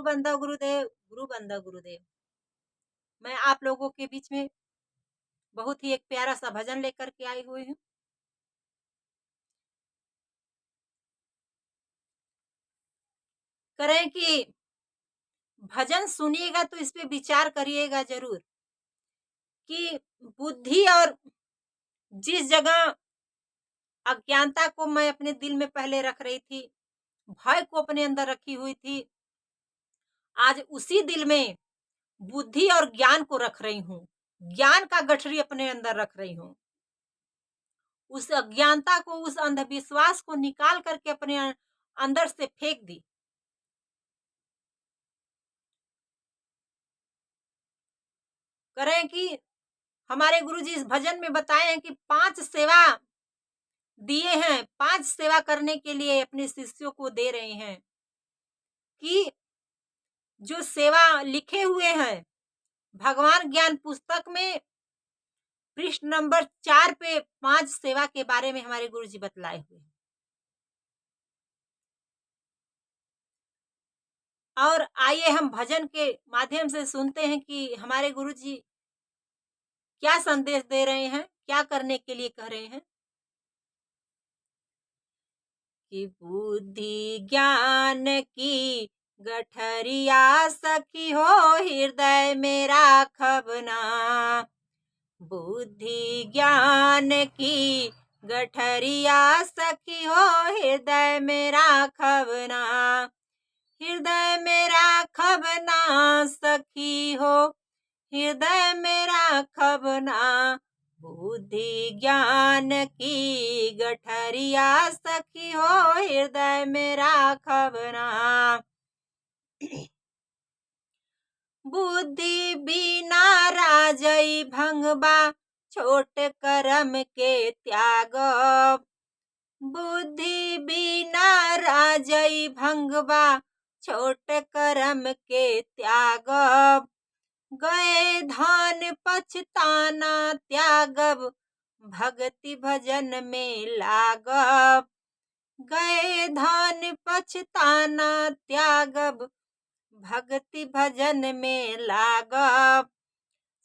बंदा गुरुदेव, गुरु बंदा गुरुदेव। मैं आप लोगों के बीच में बहुत ही एक प्यारा सा भजन लेकर के आई हुई हूँ। करें कि भजन सुनिएगा तो इस पे विचार करिएगा ज़रूर कि बुद्धि और जिस जगह अज्ञानता को मैं अपने दिल में पहले रख रही थी, भय को अपने अंदर रखी हुई थी, आज उसी दिल में बुद्धि और ज्ञान को रख रही हूँ। ज्ञान का गठरी अपने अंदर रख रही हूँ। उस अज्ञानता को, उस अंधविश्वास को निकाल करके अपने अंदर से फेंक दी। करें कि हमारे गुरुजी इस भजन में बताए हैं कि 5 सेवा दिए हैं, 5 सेवा करने के लिए अपने शिष्यों को दे रहे हैं कि जो सेवा लिखे हुए हैं भगवान ज्ञान पुस्तक में पृष्ठ नंबर 4 पे 5 सेवा के बारे में हमारे गुरुजी बतलाए हुए हैं। और आइए हम भजन के माध्यम से सुनते हैं कि हमारे गुरुजी क्या संदेश दे रहे हैं, क्या करने के लिए कह रहे हैं। कि बुद्धि ज्ञान की गठरिया सखी हो हृदय में राखब ना। बुद्धि ज्ञान की गठरिया सखी हो हृदय में राखब ना। हृदय में राखब ना सखी हो, हृदय में राखब ना। बुद्धि ज्ञान की गठरिया सखी हो हृदय में राखब ना। बुद्धि बिना राजई भंगबा छोट करम के त्याग। बुद्धि बिना राजई भंगबा छोट करम के त्याग। गए धन पछताना त्यागब भक्ति भजन में लागब। गए धन पछताना त्यागब भक्ति भजन में लागब।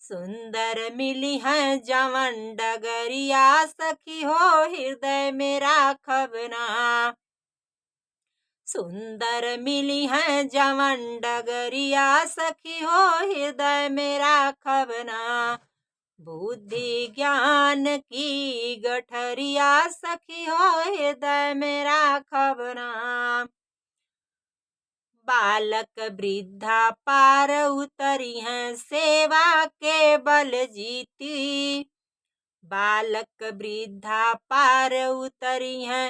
सुंदर मिली है जवन डगरिया सखी हो हृदय में राखब ना। सुंदर मिली है जवन डगरिया सखी हो हृदय में राखब ना। बुद्धि ज्ञान की गठरिया सखी हो हृदय में राखब ना। बालक वृद्धा पार उतरी हैं सेवा के बल जीती। बालक वृद्धा पार उतरी हैं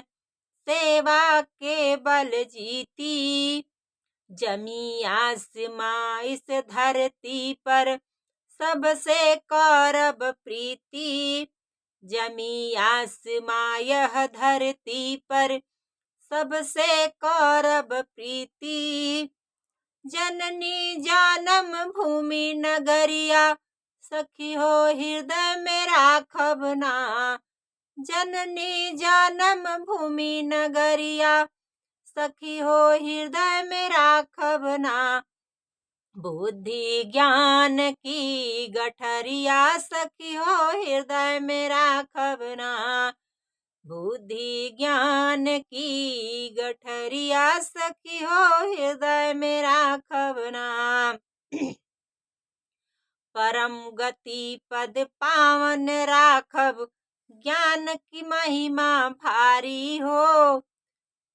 सेवा के बल जीती। जमी आसमां इस धरती पर सबसे करब प्रीति। जमी आसमां यह धरती पर सबसे करब प्रीति। जननी जानम भूमि नगरिया सखी हो हृदय में राखब ना। जननी जानम भूमि नगरिया सखी हो हृदय में राखब ना। बुद्धि ज्ञान की गठरिया सखी हो हृदय में राखब ना। बुद्धि ज्ञान की गठरिया सखी हो हृदय में राखब ना। परम गति पद पावन राखब ज्ञान की महिमा भारी हो।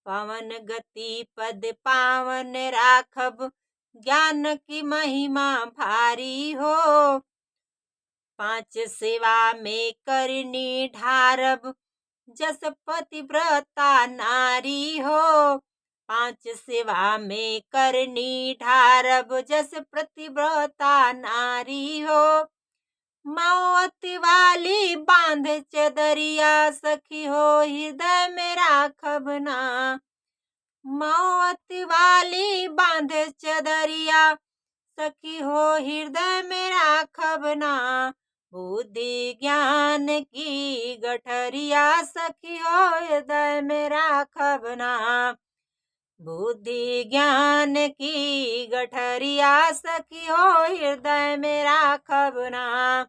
पवन गति पद पावन राखब ज्ञान की महिमा भारी हो। 5 सेवा में करनी ढारब जस पतिव्रता नारी हो। 5 सेवा में करनी ढारब जस पतिव्रता नारी हो। मौत वाली बांध चदरिया सखी हो हृदय में राखब ना। मौत वाली बांध चदरिया सखी हो हृदय में राखब ना। बुद्धि ज्ञान की गठरिया सखी हो हृदय में राखब ना। बुद्धि ज्ञान की गठरिया सखी हो हृदय में राखब ना।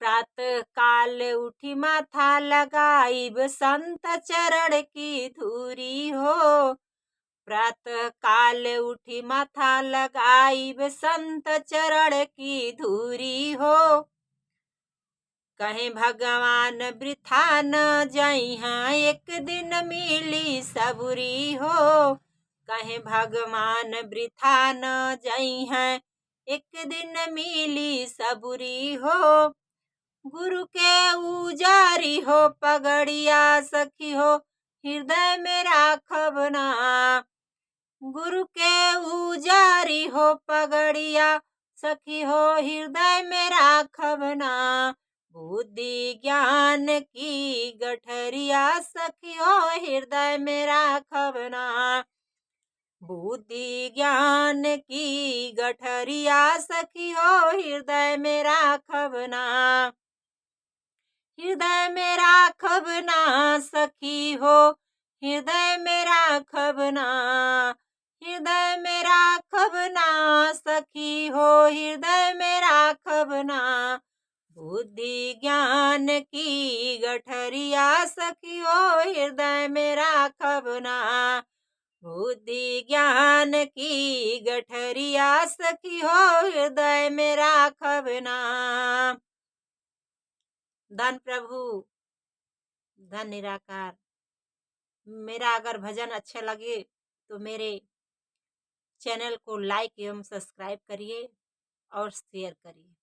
प्रातः काल उठी माथा लगाइब संत चरण की धूरी हो। प्रातः काल उठी माथा लगाइब संत चरण की धूरी हो। कहे भगवान वृथा न जइहा एक दिन मिली सबुरी हो। कहे भगवान वृथा न जइहा एक दिन मिली सबुरी हो। गुरु के उजारी हो पगड़िया सखी हो हृदय में राखब ना। गुरु के उजारी हो पगड़िया सखी हो हृदय में राखब ना। बुद्धि ज्ञान की गठरिया सखी हो हृदय में राखब ना। बुद्धि ज्ञान की गठरिया सखी हो हृदय में राखब ना। हृदय में राखब ना सखी हो हृदय में राखब ना। हृदय में राखब ना सखी हो हृदय में राखब ना। बुद्धि ज्ञान की गठरिया सखी हो हृदय में राखब ना। बुद्धि ज्ञान की गठरिया सखी हो हृदय में राखब ना। धन प्रभु, धन निराकार। मेरा अगर भजन अच्छे लगे तो मेरे चैनल को लाइक एवं सब्सक्राइब करिए और शेयर करिए।